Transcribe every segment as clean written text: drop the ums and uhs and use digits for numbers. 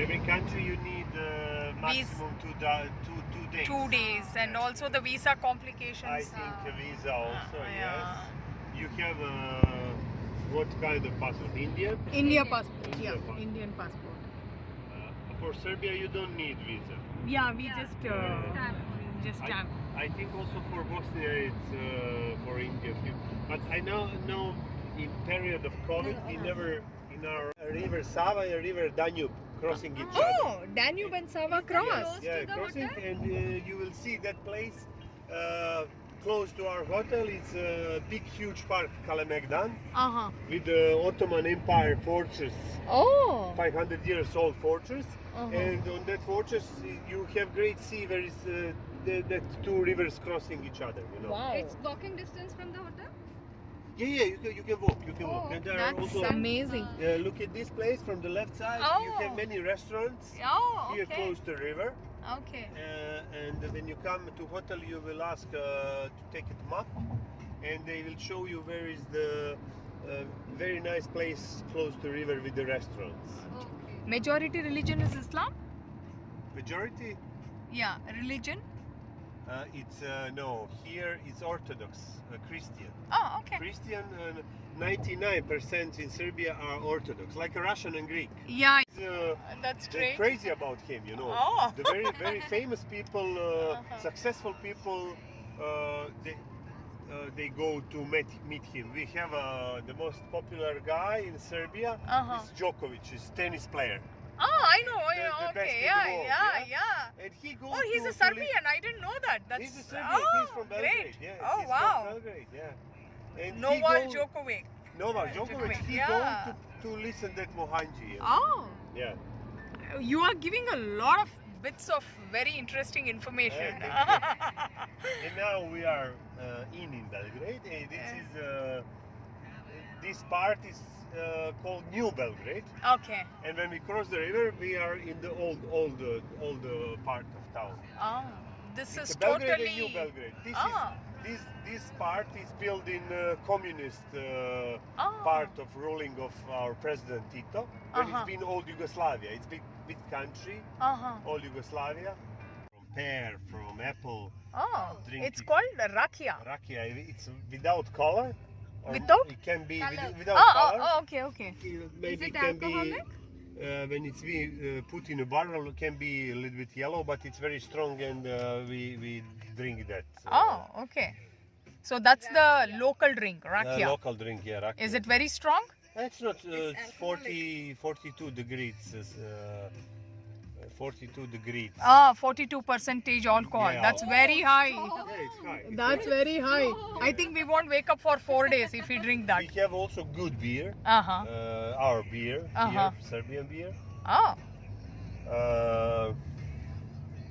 every country you need maximum 2 days. 2 days, and also the visa complications. I think a visa also, yeah. yes. You have what kind of passport? Indian? India passport. India passport. Indian passport. For Serbia, you don't need visa. Yeah, we just stamp. I think also for Bosnia it's for Indian people. But I know in period of COVID we never in our river Sava and river Danube crossing each other. Oh, Danube and Sava cross. Yeah, crossing, and you will see that place close to our hotel. It's a big, huge park, Kalemegdan, with the Ottoman Empire fortress. Oh. 500 years old fortress, and on that fortress you have great sea where is the two rivers crossing each other. You know. Wow. It's walking distance from the hotel? Yeah, you can walk. You can walk. And there are That's also, amazing. look at this place from the left side. Oh. You have many restaurants here close to the river. Okay. And when you come to hotel, you will ask to take a map, and they will show you where is the very nice place close to the river with the restaurants. Okay. Majority religion is Islam? Majority? Yeah, religion. It's no. Here it's Orthodox, Christian. Oh, okay. Christian, 99% in Serbia are Orthodox, like Russian and Greek. Yeah, They're that's strange. crazy about him, you know. Oh. The very famous people, successful people, they go to meet him. We have the most popular guy in Serbia is Djokovic, is tennis player. Oh, I know. The best Okay, in the world, yeah. And he goes. Oh, he's a Serbian. I didn't know that. That's He's a Serbian. He's from Belgrade. Great. Yeah, Oh, he's wow. From Belgrade, yeah. And Novak Djokovic. Novak Djokovic. He yeah. goes to listen that Mohanji. Oh. Yeah. You are giving a lot of bits of very interesting information. And now we are in Belgrade. And this part is called New Belgrade. Okay. And when we cross the river, we are in the old part of town. Oh, this It's is Belgrade totally. and New Belgrade. Oh. This part is built in communist part of ruling of our president Tito. But it's been old Yugoslavia. It's big country. Old Yugoslavia. From pear, from apple. Oh, drink it's it. called rakia. Rakia. It's without color. Or Without? It can be Color. without color. Oh, okay. Maybe it can be alcoholic? when it's put in a barrel. It can be a little bit yellow, but it's very strong, and we drink that. Oh, okay. So that's the local drink, rakia. Local drink, yeah. Rakia. Is it very strong? It's not. It's 42 degrees. 42 degrees. 42% alcohol. Yeah, That's very high. Yeah, it's high. That's very high. I think we won't wake up for 4 days if we drink that. We have also good beer. Our beer, here, Serbian beer. Oh.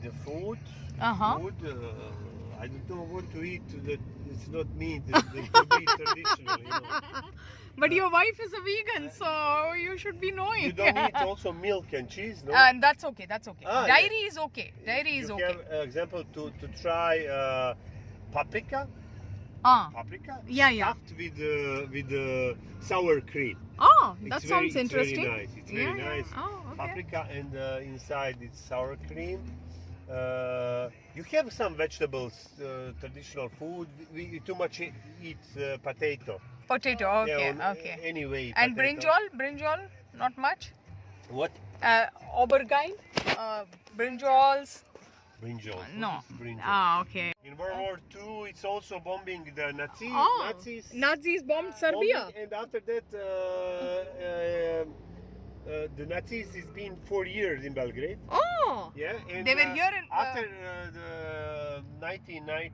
The food. I don't know what to eat. That it's not meat. It could be traditional, you know. But your wife is a vegan, so you should be knowing. You don't eat also milk and cheese, no? And that's okay. Ah, Dairy is okay. Dairy is you okay. have example to try paprika. Paprika. Yeah. Stuffed with sour cream. Oh, that It's sounds very, interesting. It's very nice. It's very nice. Oh, okay. Paprika, and inside it's sour cream. You have some vegetables, traditional food. We too much eat potato. Potato, okay, Yeah, okay. Anyway. And potato. brinjal, not much. What? Aubergine, brinjals. Brinjal. No. Brinjal. Okay. In World War II, it's also bombing the Nazis. Nazis bombed Serbia. Bombing, and after that, the Nazis has been 4 years in Belgrade. Oh. Yeah. And, They were here in after the 1945,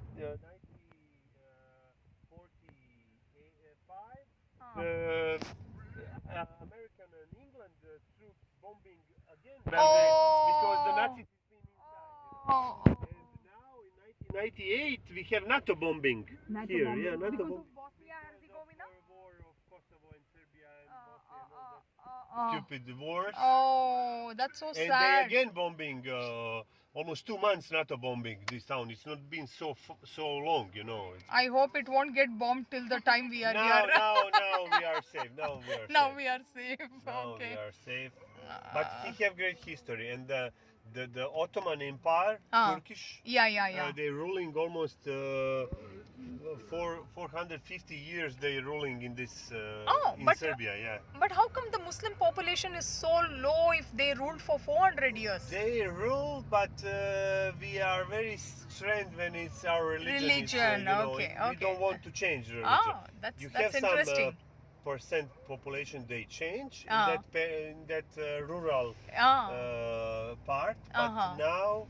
American and England troops bombing again Belgrade because the Nazis has been inside. You know? And now in 1998 we have NATO bombing here. Yeah, NATO bombing. Bosnia-Herzegovina? War of Kosovo and Serbia and Bosnia and all that stupid wars. Oh, that's so And sad. they again bombing almost 2 months NATO bombing this town. It's not been so long, you know. I hope it won't get bombed till the time we are here. Now we are safe. Now we are safe. Now Okay. we are safe. But we have great history, and the Ottoman Empire, Turkish. Yeah. They're ruling almost 450 years. They're ruling in this in Serbia. Yeah. But how come the Muslim population is so low if they ruled for 400 years? They rule, but we are very strict when it's our religion. Religion, okay. We don't want to change religion. Oh, that's interesting. Some percent population they change in that rural part, but now.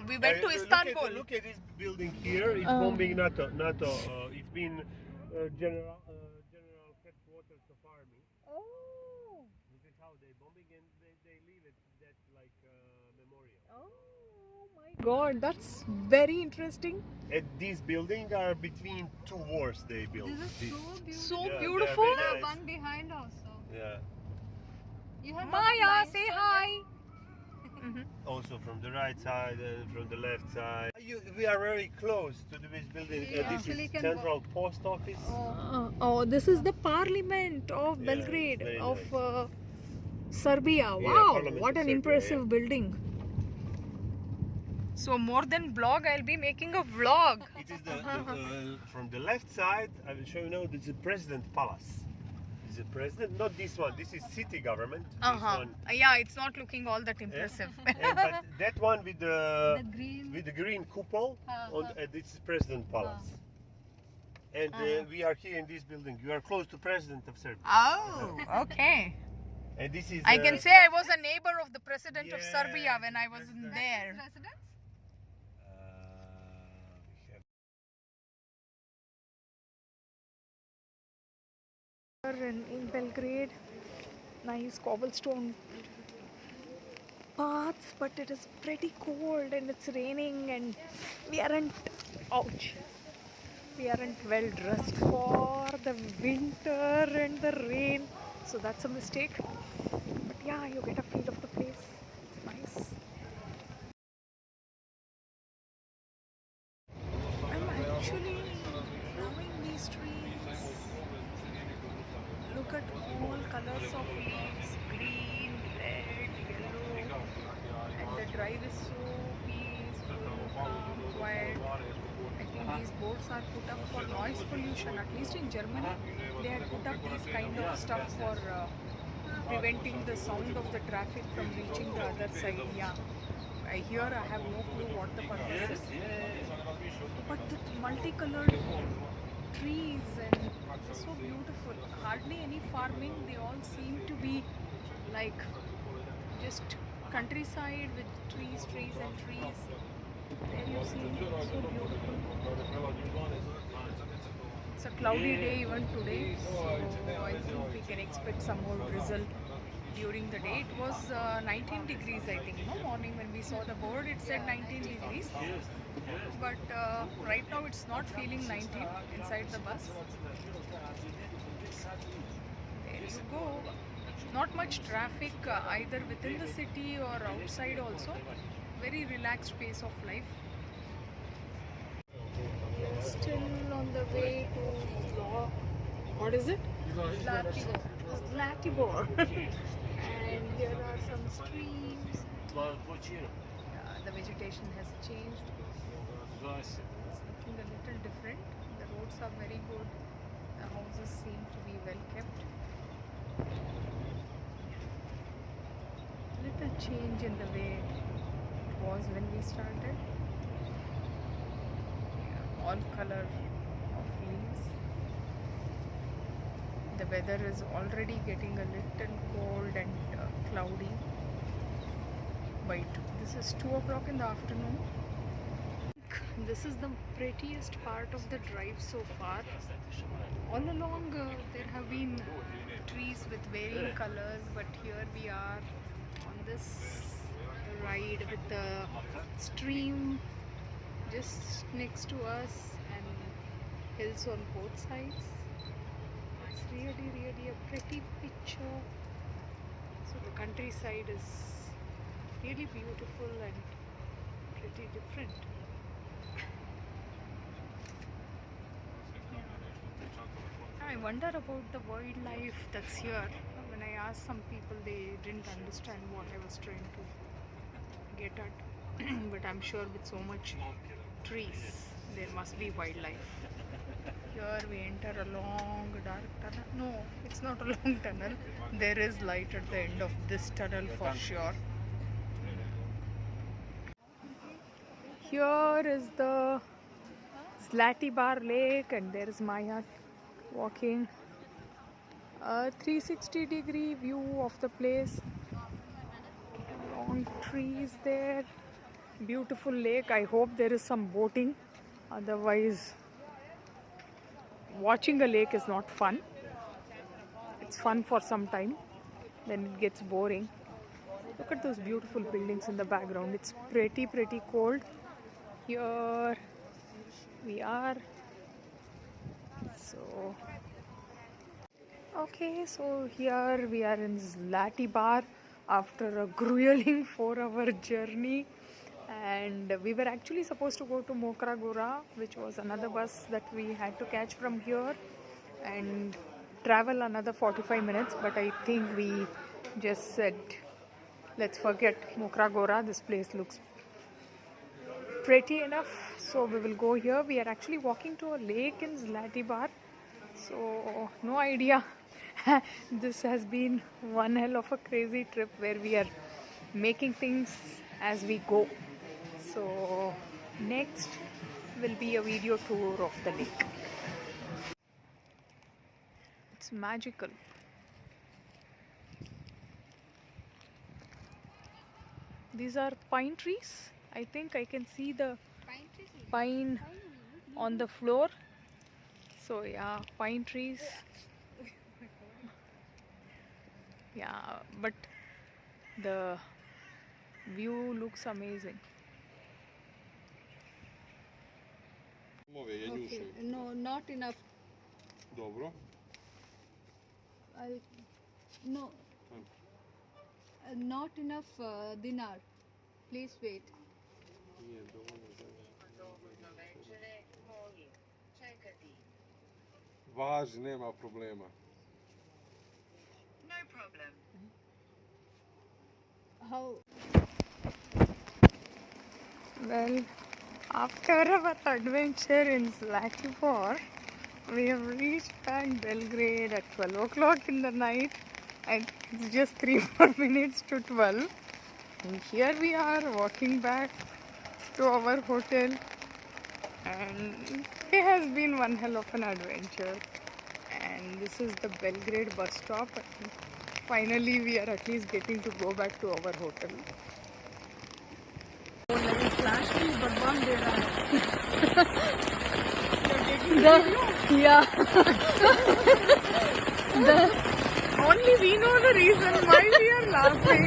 We went to Istanbul. Look at this building here. It's bombing NATO. It's been general headquarters of army. Oh. This is how they bombing, and they leave it that like memorial. Oh my God, that's very interesting. And these buildings are between two wars they built. This is So Yeah, beautiful. nice. one behind also. Yeah. You have Maya, say hi. Also from the right side, from the left side. We are very close to this building. This is Central Post Office. This is the Parliament of Belgrade, very of nice. Serbia. Yeah, Wow, Parliament what of an Serbia, impressive building. So more than blog, I'll be making a vlog. It is from the left side. I will show you now. This is the President Palace. This is the President, not this one. This is city government. This one. Yeah, it's not looking all that impressive. But that one with the green. with the green cupola, this is President Palace. And we are here in this building. You are close to President of Serbia. Oh, okay. And this is. I can say I was a neighbor of the President of Serbia when I was there. Residence? In Belgrade, nice cobblestone paths, but it is pretty cold and it's raining and we aren't well dressed for the winter and the rain, so that's a mistake. But yeah, you get a feel of the place. It's nice. I'm actually loving these trees. Look at all colors of leaves, green, red, yellow, and the drive is so peaceful, calm, quiet. I think these boards are put up for noise pollution. At least in Germany, they had put up these kind of stuff for preventing the sound of the traffic from reaching the other side. Yeah, here I have no clue what the purpose is. But the multicolored trees and it's so beautiful. Hardly any farming. They all seem to be like just countryside with trees and trees. There you see, so beautiful. It's a cloudy day even today, so I think we can expect some more drizzle during the day. It was 19 degrees I think, no, morning when we saw the board it said 19 degrees. But right now it's not feeling 19 inside the bus. There you go. Not much traffic either within the city or outside also. Very relaxed pace of life. Still on the way to what is it? Zlatibor. And here are some streams. The vegetation has changed. It's looking a little different. The roads are very good. The houses seem to be well kept. Little change in the way it was when we started. Yeah, all color of leaves. The weather is already getting a little cold and cloudy. This is 2 o'clock in the afternoon. This is the prettiest part of the drive so far. All along there have been trees with varying colors, but here we are on this ride with the stream just next to us and hills on both sides. It's really a pretty picture. So the countryside is really beautiful and pretty different. I wonder about the wildlife that's here. When I asked some people, they didn't understand what I was trying to get at. But I'm sure with so much trees, there must be wildlife. Here we enter a long dark tunnel. No, it's not a long tunnel. There is light at the end of this tunnel for sure. Here is the Zlatibar Lake, and there is Maya walking. A 360-degree view of the place. Long trees there. Beautiful lake. I hope there is some boating. Otherwise, watching a lake is not fun. It's fun for some time. Then it gets boring. Look at those beautiful buildings in the background. It's pretty cold. Here we are. Okay, so here we are in Zlatibar after a grueling 4-hour journey, and we were actually supposed to go to Mokra Gora, which was another bus that we had to catch from here and travel another 45 minutes, but I think we just said let's forget Mokra Gora. This place looks pretty enough, so we will go here. We are actually walking to a lake in Zlatibar, so no idea. This has been one hell of a crazy trip where we are making things as we go. So next will be a video tour of the lake. It's magical. These are pine trees. I think I can see the pine on the floor. So yeah, pine trees. Yeah, but the view looks amazing. Okay, no, not enough. Dobro. No, not enough dinar. Please wait. Važi, nema problema. No problem. How? Well, after our adventure in Zlatibor, we have reached back Belgrade at 12 o'clock in the night, and it's just 3-4 minutes to 12. And here we are walking back to our hotel, and it has been one hell of an adventure. And this is the Belgrade bus stop. And finally, we are at least getting to go back to our hotel. Only we know the reason why we are laughing.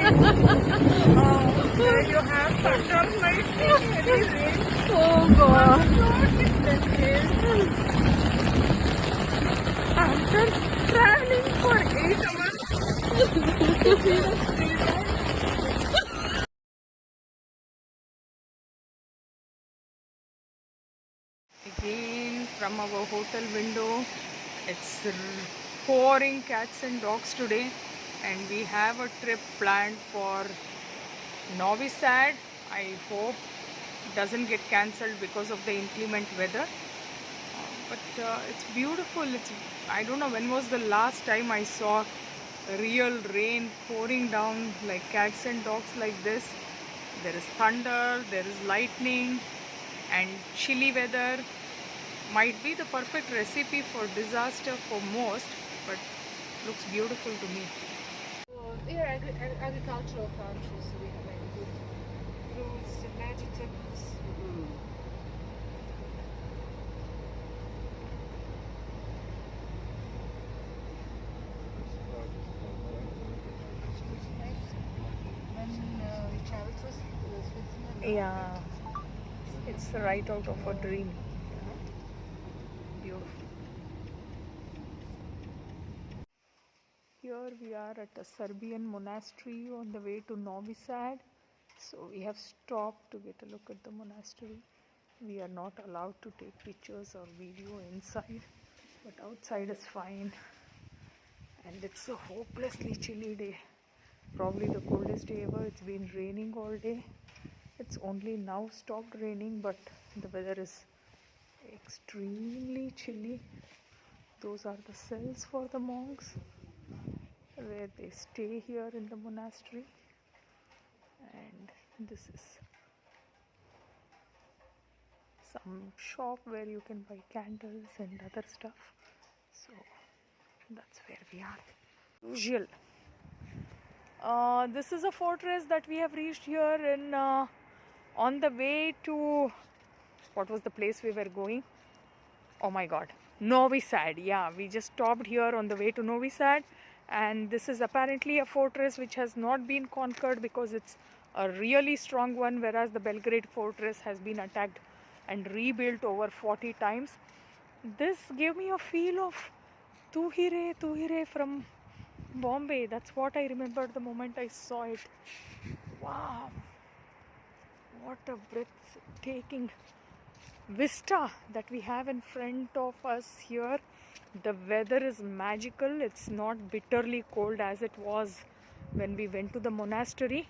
You have thunder lightning, heavy rain. Oh God! After traveling for 8 hours. Again, from our hotel window, it's pouring cats and dogs today, and we have a trip planned for Novi Sad. I hope it doesn't get cancelled because of the inclement weather. But it's beautiful. I don't know when was the last time I saw real rain pouring down like cats and dogs like this. There is thunder, there is lightning, and chilly weather. Might be the perfect recipe for disaster for most, but looks beautiful to me. We are agricultural country, so we have very good fruits and vegetables. When we travel to Switzerland. Yeah, it's right out of a dream. Beautiful. Here we are at a Serbian monastery on the way to Novi Sad. So we have stopped to get a look at the monastery. We are not allowed to take pictures or video inside, but outside is fine. And it's a hopelessly chilly day. Probably the coldest day ever. It's been raining all day. It's only now stopped raining, but the weather is extremely chilly. Those are the cells for the monks where they stay here in the monastery. And this is some shop where you can buy candles and other stuff. So that's where we are. Usual. This is a fortress that we have reached here in on the way to, what was the place we were going? Oh my god, Novi Sad. Yeah, we just stopped here on the way to Novi Sad, and this is apparently a fortress which has not been conquered because it's a really strong one, whereas the Belgrade fortress has been attacked and rebuilt over 40 times. This gave me a feel of Tu Hi Re from Bombay. That's what I remembered the moment I saw it. Wow, what a breathtaking vista that we have in front of us here. The weather is magical. It's not bitterly cold as it was when we went to the monastery,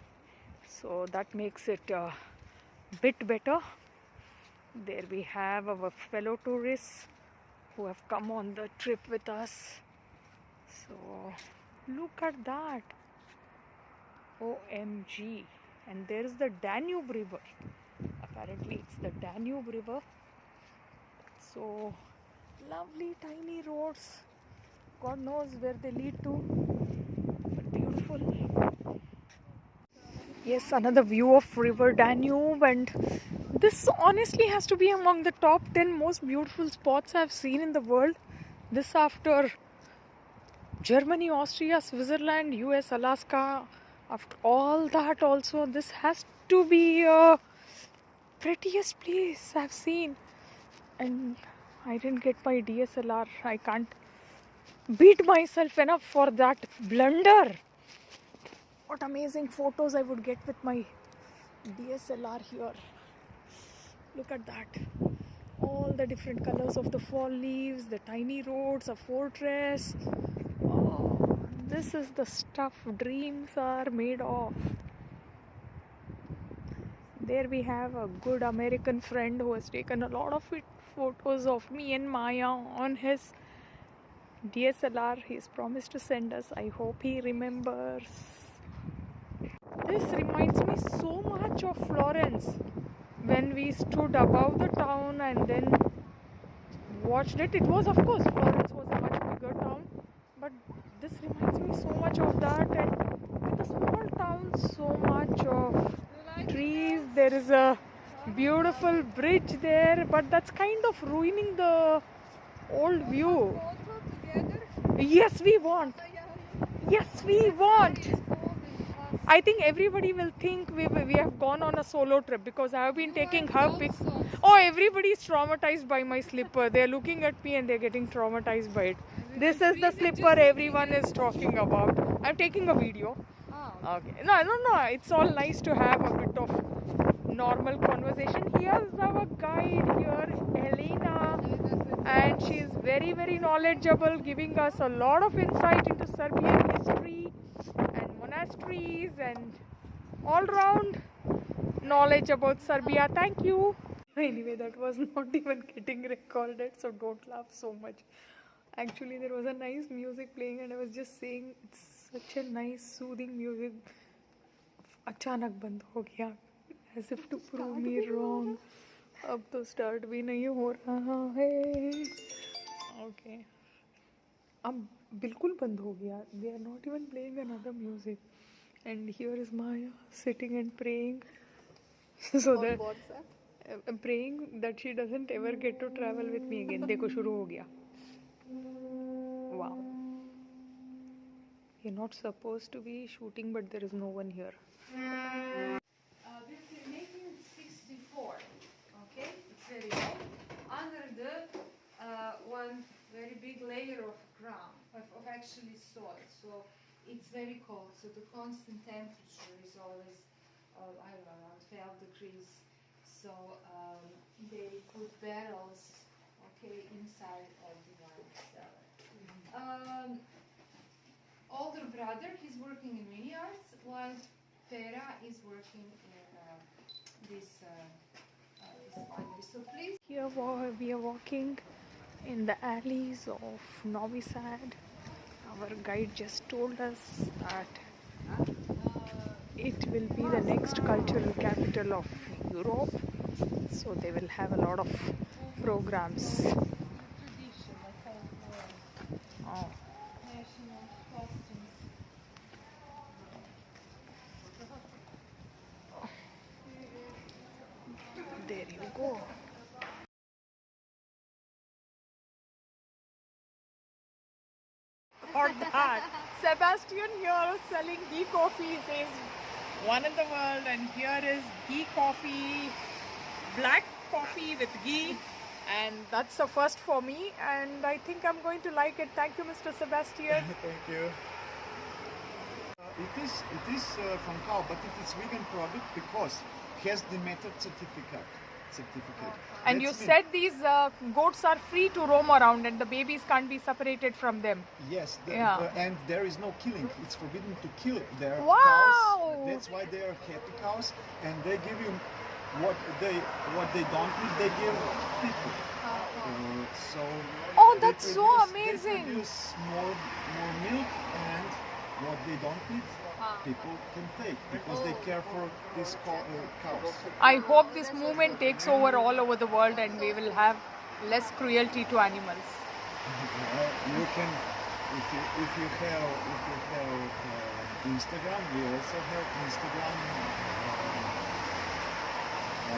so that makes it a bit better. There we have our fellow tourists who have come on the trip with us. So look at that. OMG. And there is the Danube River. Apparently it's the Danube River. So lovely tiny roads. God knows where they lead to. But beautiful. Yes, another view of River Danube, and this honestly has to be among the top 10 most beautiful spots I've seen in the world. This after Germany, Austria, Switzerland, US, Alaska. After all that also, this has to be a prettiest place I've seen. And I didn't get my DSLR. I can't beat myself enough for that blunder. What amazing photos I would get with my DSLR here. Look at that. All the different colors of the fall leaves, the tiny roads, a fortress. Oh, this is the stuff dreams are made of. There we have a good American friend who has taken a lot of photos of me and Maya on his DSLR. He's promised to send us. I hope he remembers. This reminds me so much of Florence. When we stood above the town and then watched it, it was, of course, Florence was a much bigger town, but this reminds me so much of that. And with a small town, so much of trees. There is a beautiful bridge there, but that's kind of ruining the old view. Yes, we want. Yes, we want. I think everybody will think we have gone on a solo trip because I have been taking her pics. Oh, everybody's traumatized by my slipper. They're looking at me and they're getting traumatized by it. This is the slipper everyone is talking about. I'm taking a video. Okay. No. It's all nice to have a bit of normal conversation. Here's our guide here, Elena. And she's very, very knowledgeable, giving us a lot of insight into Serbian history and monasteries and all round knowledge about Serbia. Thank you. Anyway, that was not even getting recorded, so don't laugh so much. Actually, there was a nice music playing and I was just saying it's such a nice soothing music. Achanak band ho gaya, as if to prove me wrong. अब तो start भी नहीं हो रहा है. Okay. अब बिल्कुल बंद हो गया. They are not even playing another music. And here is Maya sitting and praying. So that praying that she doesn't ever get to travel with me again. देखो शुरू हो गया. Wow. You're not supposed to be shooting, but there is no one here. This is 1964. Okay, it's very old. Under the one very big layer of ground, of actually soil. So it's very cold. So the constant temperature is always I don't know, around 12 degrees. So they put barrels, okay, inside of the wine cellar. Older brother, he's working in vineyards, while Pera is working in this winery. So please. Here we are walking in the alleys of Novi Sad. Our guide just told us that it will be the next cultural capital of Europe. So they will have a lot of programs. Oh. National costumes. There you go. Or that. Sebastian here selling ghee coffee says one in the world, and here is ghee coffee, black coffee with ghee, and that's a first for me, and I think I'm going to like it. Thank you, Mr. Sebastian. Thank you. It is from cow, but it is vegan product because it has the method certificate. And you said these goats are free to roam around and the babies can't be separated from them. Yes, Yeah. And there is no killing. It's forbidden to kill their Wow. cows. That's why they are happy cows, and they give you what they don't need. They give people. So. Oh, they that's so produce- amazing. They produce more milk, and what they don't need, people can take because they care for these cows. I hope this movement takes over all over the world and we will have less cruelty to animals. You can, if you have Instagram, we also have Instagram,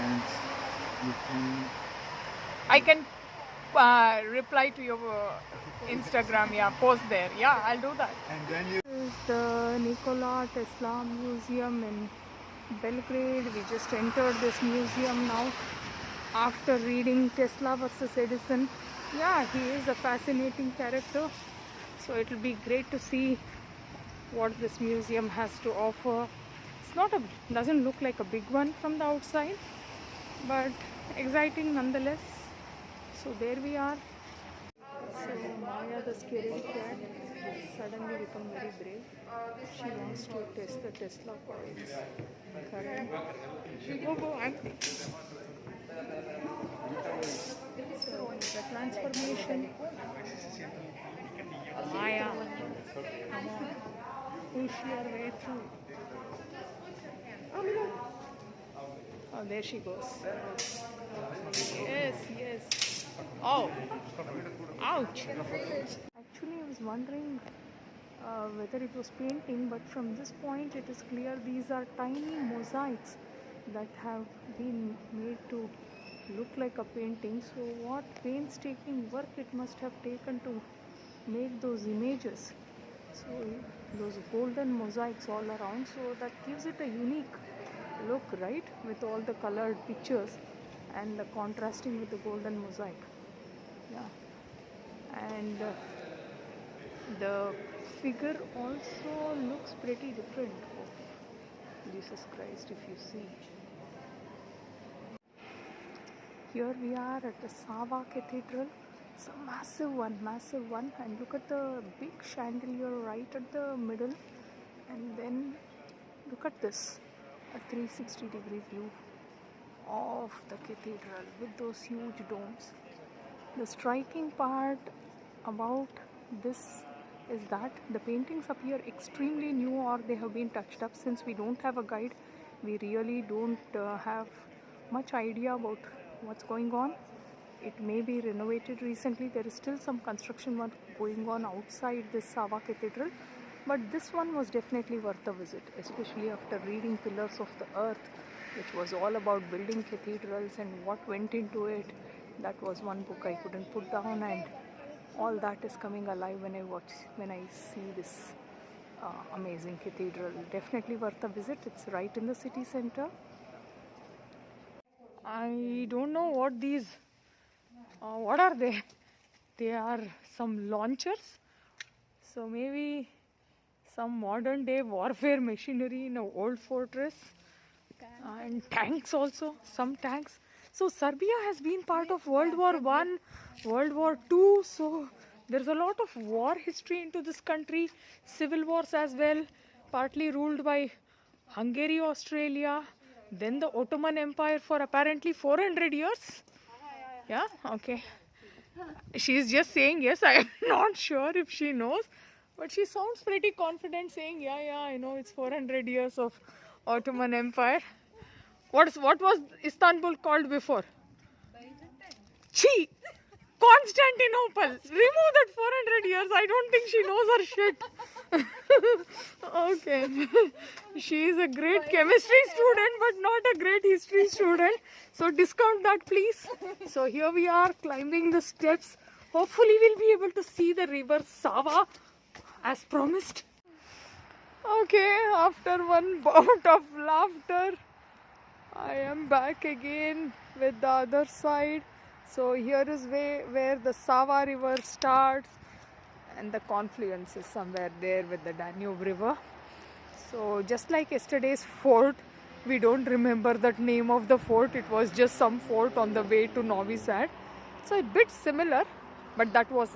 and you can. I can reply to your Instagram, yeah, post there. Yeah, I'll do that. And then you. This is the Nikola Tesla Museum in Belgrade. We just entered this museum now after reading Tesla versus Edison. Yeah, he is a fascinating character. So it will be great to see what this museum has to offer. It's not doesn't look like a big one from the outside, but exciting nonetheless. So there we are. So Maya, the scary cat, suddenly become very brave. She wants to test the Tesla coils. Correct. Go, I'm. So the transformation. Maya, come on, push your way through. Oh, there she goes. Yes, yes. Oh, ouch. Actually, I was wondering whether it was painting, but from this point it is clear these are tiny mosaics that have been made to look like a painting. So what painstaking work it must have taken to make those images. So those golden mosaics all around, so that gives it a unique look, right, with all the colored pictures and the contrasting with the golden mosaic. Yeah, and the figure also looks pretty different of Jesus Christ, if you see. Here we are at the Sava Cathedral. It's a massive one, and look at the big chandelier right at the middle, and then look at this, a 360-degree view of the cathedral with those huge domes. The striking part about this is that the paintings appear extremely new, or they have been touched up. Since we don't have a guide, we really don't have much idea about what's going on. It may be renovated recently. There is still some construction work going on outside this Sava Cathedral, but this one was definitely worth a visit, especially after reading Pillars of the Earth, which was all about building cathedrals and what went into it. That was one book I couldn't put down, and all that is coming alive when I see this amazing cathedral. Definitely worth a visit. It's right in the city center. I don't know what these what are they? They are some launchers. So maybe some modern day warfare machinery in an old fortress. and tanks also, some tanks. So Serbia has been part of World War I, World War II, so there's a lot of war history into this country, civil wars as well, partly ruled by Hungary, Australia, then the Ottoman Empire for apparently 400 years. Yeah, okay. She's just saying yes, I am not sure if she knows, but she sounds pretty confident saying, yeah, I know it's 400 years of Ottoman Empire. What was Istanbul called before? Chi! Constantinople! Remove that 400 years. I don't think she knows her shit. Okay. She is a great chemistry student but not a great history student. So discount that please. So here we are climbing the steps. Hopefully we'll be able to see the river Sava as promised. Okay, after one bout of laughter, I am back again with the other side. So here is where the Sava river starts and the confluence is somewhere there with the Danube river. So just like yesterday's fort, we don't remember that name of the fort. It was just some fort on the way to Novi Sad. So a bit similar, but that was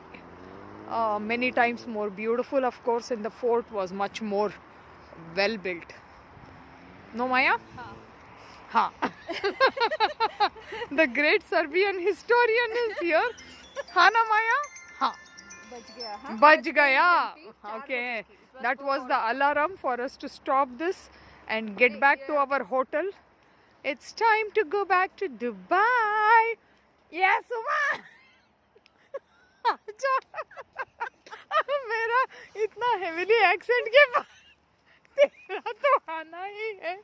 many times more beautiful, of course, and the fort was much more well built. No, Maya? Ha. The great Serbian historian is here. Hana Maya? Ha. Baj gaya. Okay. That was the alarm for us to stop this and get back to our hotel. It's time to go back to Dubai. Yes, Uma. मेरा इतना heavily accent के बाद तेरा तो आना ही है.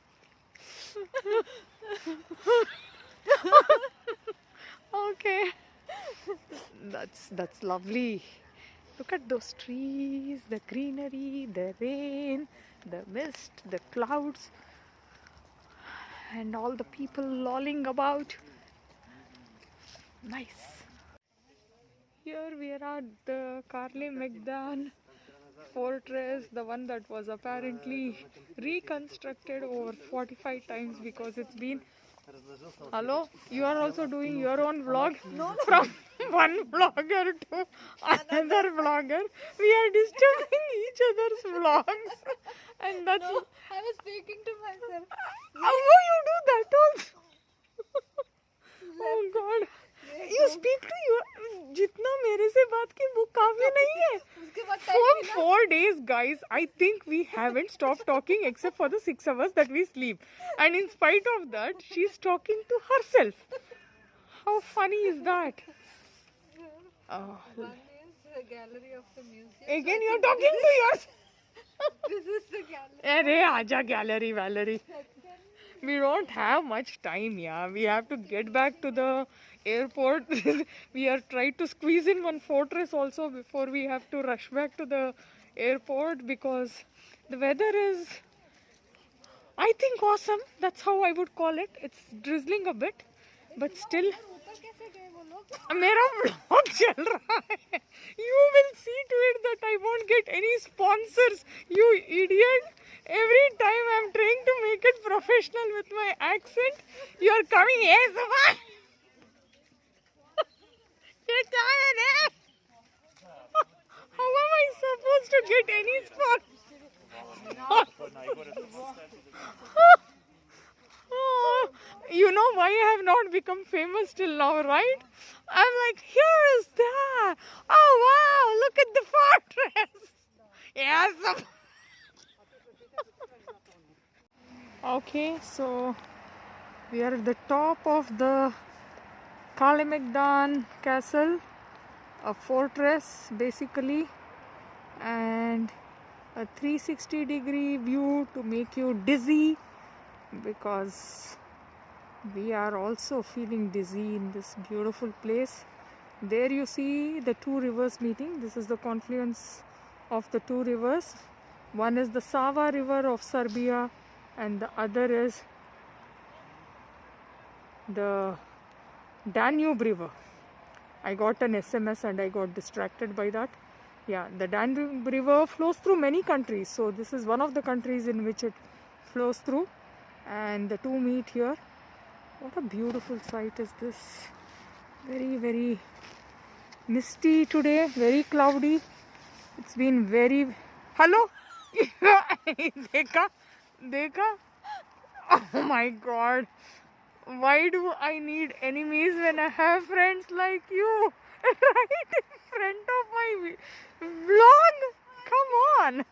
Okay, that's lovely. Look at those trees, the greenery, the rain, the mist, the clouds, and all the people lolling about. Nice. Here we are at the Clipchamp fortress, the one that was apparently reconstructed over 45 times because it's been... Hello? You are also doing your own vlog? No. From one vlogger to another vlogger. We are disturbing each other's vlogs. And that's... No, I was speaking to myself. How you do that also? Oh God. You speak to you. जितना मेरे से बात की वो काफी नहीं है. For 4 days, guys, I think we haven't stopped talking except for the 6 hours that we sleep. And in spite of that, she's talking to herself. How funny is that? One is the gallery of the museum. Again, you're talking to yourself. This is the gallery. Arey, aja gallery, Valerie. We don't have much time, yeah. We have to get back to the airport. We are trying to squeeze in one fortress also before we have to rush back to the airport because the weather is, I think, awesome. That's how I would call it. It's drizzling a bit, but still. मेरा vlog चल रहा है. You will see to it that I won't get any sponsors, you idiot. Every time I'm trying to make it professional with my accent, you are coming, yes, Subha. You're tired, eh? How am I supposed to get any sponsors? You know why I have not become famous till now, right? I'm like, here is that. Oh wow, look at the fortress. Yes. Okay, so we are at the top of the Clipchamp castle, a fortress basically, and a 360-degree view to make you dizzy because we are also feeling dizzy in this beautiful place. There you see the two rivers meeting. This is the confluence of the two rivers. One is the Sava river of Serbia and the other is the Danube river. I got an SMS and I got distracted by that. Yeah, the Danube river flows through many countries. So this is one of the countries in which it flows through. and the two meet here. What a beautiful sight is this. Very, very misty today, very cloudy. It's been very... Hello? Dekha? Dekha? Oh my god. Why do I need enemies when I have friends like you? Right in front of my vlog? Come on.